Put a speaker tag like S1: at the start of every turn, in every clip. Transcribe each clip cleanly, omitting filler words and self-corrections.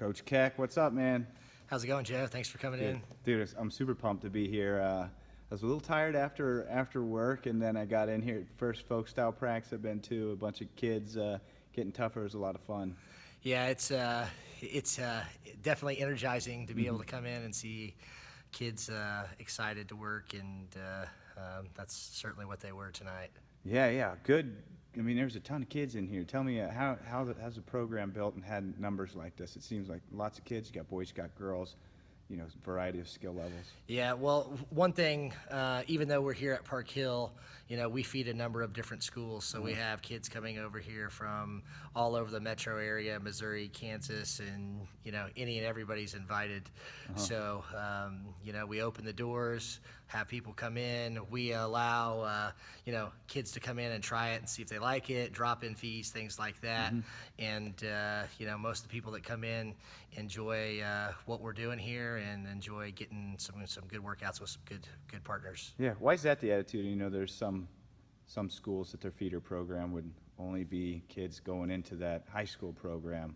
S1: Coach Keck, what's up, man?
S2: How's it going, Joe? Thanks for coming
S1: Good.
S2: in.
S1: Dude, I'm super pumped to be here. I was a little tired after work, and then I got in here. First folk style practice I've been to. A bunch of kids getting tougher. It was a lot of fun.
S2: Yeah, it's definitely energizing to be able to come in and see kids excited to work, and that's certainly what they were tonight.
S1: Yeah, good. I mean, there's a ton of kids in here. Tell me how's the program built and had numbers like this? It seems like lots of kids. You got boys, you got girls. Variety of skill levels.
S2: Yeah, well, one thing, even though we're here at Park Hill, we feed a number of different schools. So we have kids coming over here from all over the metro area, Missouri, Kansas, and, any and everybody's invited. So, we open the doors, have people come in. We allow, kids to come in and try it and see if they like it, drop-in fees, things like that. And, most of the people that come in enjoy what we're doing here and enjoy getting some good workouts with some good partners.
S1: Yeah, why is that the attitude? There's some schools that their feeder program would only be kids going into that high school program.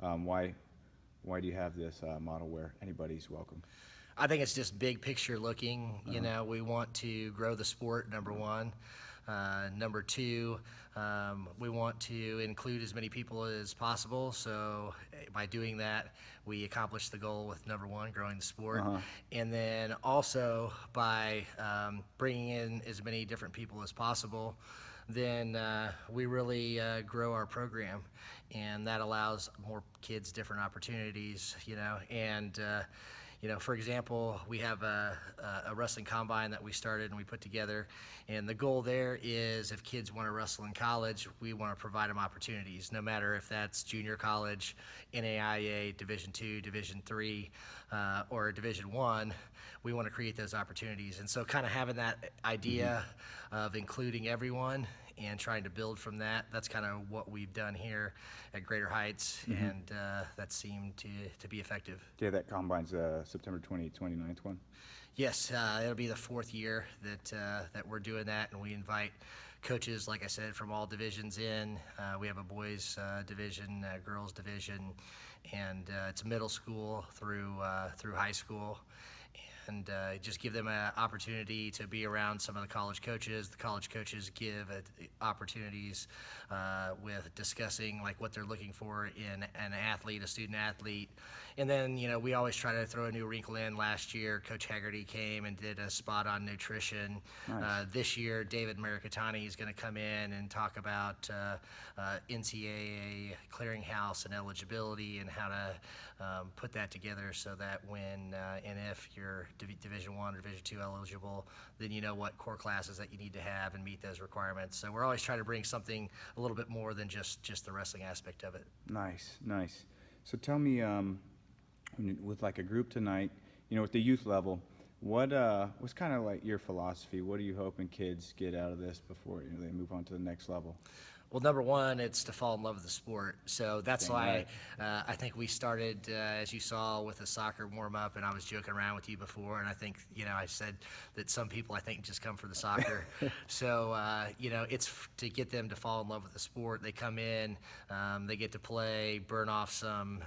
S1: Why do you have this model where anybody's welcome?
S2: I think it's just big picture looking. We want to grow the sport, number one. Number two, we want to include as many people as possible. So by doing that, we accomplish the goal with number one, growing the sport. And then also by bringing in as many different people as possible, then we really grow our program. And that allows more kids different opportunities, and for example, we have a wrestling combine that we started and we put together, and the goal there is if kids want to wrestle in college, we want to provide them opportunities, no matter if that's junior college, NAIA, Division II, Division III, or Division I. We want to create those opportunities, and so kind of having that idea of including everyone and trying to build from that. That's kind of what we've done here at Greater Heights, and that seemed to be effective.
S1: Yeah, that combine's September 28th, 29th one.
S2: Yes, it'll be the fourth year that we're doing that, and we invite coaches, like I said, from all divisions in. We have a boys division, girls division, and it's middle school through high school. And just give them an opportunity to be around some of the college coaches. The college coaches give opportunities with discussing like what they're looking for in an athlete, a student athlete. And then, we always try to throw a new wrinkle in. Last year, Coach Haggerty came and did a spot on nutrition.
S1: Nice.
S2: This year, David Maricatani is going to come in and talk about NCAA clearinghouse and eligibility and how to put that together so that when and if you're Division I or Division II eligible, then you know what core classes that you need to have and meet those requirements. So we're always trying to bring something a little bit more than just the wrestling aspect of it.
S1: Nice. So tell me, with like a group tonight, with the youth level, what's kind of like your philosophy? What are you hoping kids get out of this before they move on to the next level?
S2: Well, number one, it's to fall in love with the sport. So that's
S1: Dang
S2: why
S1: right.
S2: I think we started, as you saw, with a soccer warm-up, and I was joking around with you before, and I think, I said that some people, I think, just come for the soccer. So, it's to get them to fall in love with the sport. They come in, they get to play, burn off some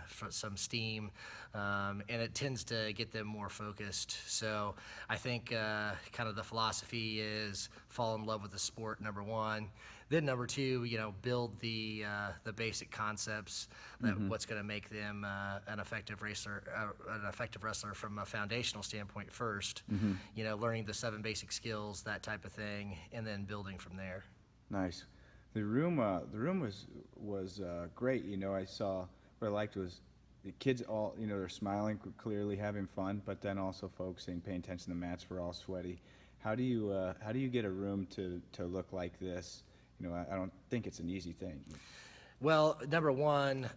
S2: steam, and it tends to get them more focused. So I think kind of the philosophy is fall in love with the sport, number one. Then number two, build the basic concepts that what's going to make them an effective wrestler from a foundational standpoint first. Learning the 7 basic skills, that type of thing, and then building from there.
S1: Nice. The room was great. I saw what I liked was the kids all they're smiling, clearly having fun, but then also focusing, paying attention. The mats were all sweaty. How do you get a room to look like this? I don't think it's an easy thing.
S2: Well, number one,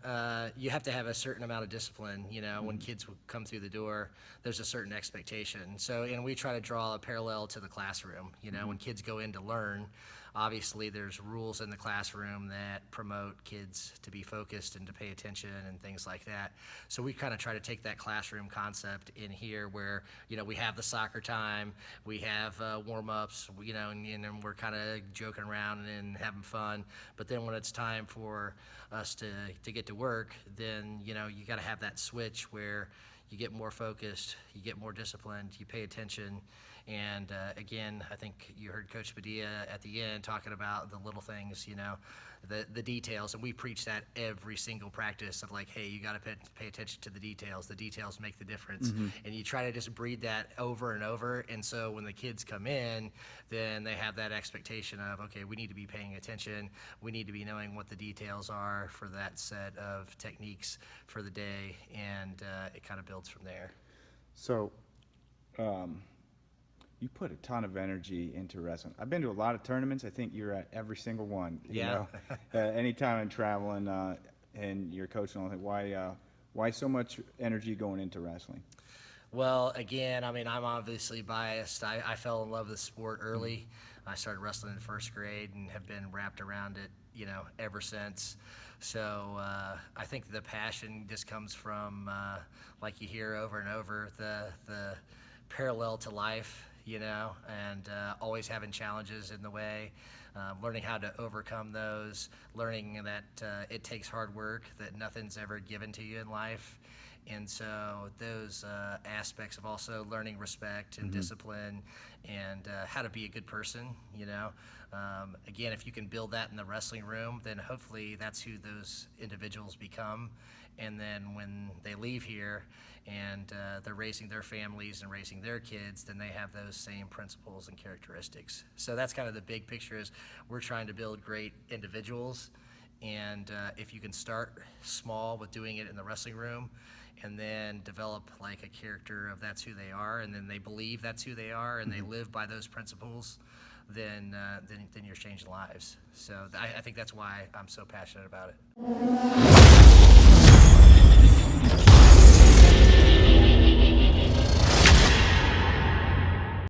S2: you have to have a certain amount of discipline. When kids come through the door, there's a certain expectation. So, and we try to draw a parallel to the classroom. When kids go in to learn, obviously there's rules in the classroom that promote kids to be focused and to pay attention and things like that. So we kind of try to take that classroom concept in here where, we have the soccer time, we have warm-ups, and then we're kind of joking around and having fun. But then when it's time for us to get to work, then, you got to have that switch where you get more focused, you get more disciplined, you pay attention. And again, I think you heard Coach Padilla at the end talking about the little things, the details. And we preach that every single practice of like, hey, you got to pay attention to the details. The details make the difference. And you try to just breed that over and over. And so when the kids come in, then they have that expectation of, okay, we need to be paying attention. We need to be knowing what the details are for that set of techniques for the day. And it kind of builds from there.
S1: So, you put a ton of energy into wrestling. I've been to a lot of tournaments. I think you're at every single one.
S2: Yeah.
S1: Anytime I'm traveling and you're coaching, why so much energy going into wrestling?
S2: Well, again, I'm obviously biased. I fell in love with the sport early. I started wrestling in first grade and have been wrapped around it, ever since. So I think the passion just comes from, like you hear over and over, the parallel to life, and always having challenges in the way, learning how to overcome those, learning that it takes hard work, that nothing's ever given to you in life. And so those aspects of also learning respect and discipline and how to be a good person, again, if you can build that in the wrestling room, then hopefully that's who those individuals become. And then when they leave here and they're raising their families and raising their kids, then they have those same principles and characteristics. So that's kind of the big picture, is we're trying to build great individuals. And if you can start small with doing it in the wrestling room and then develop like a character of that's who they are, and then they believe that's who they are, and they live by those principles, then you're changing lives. So I think that's why I'm so passionate about it.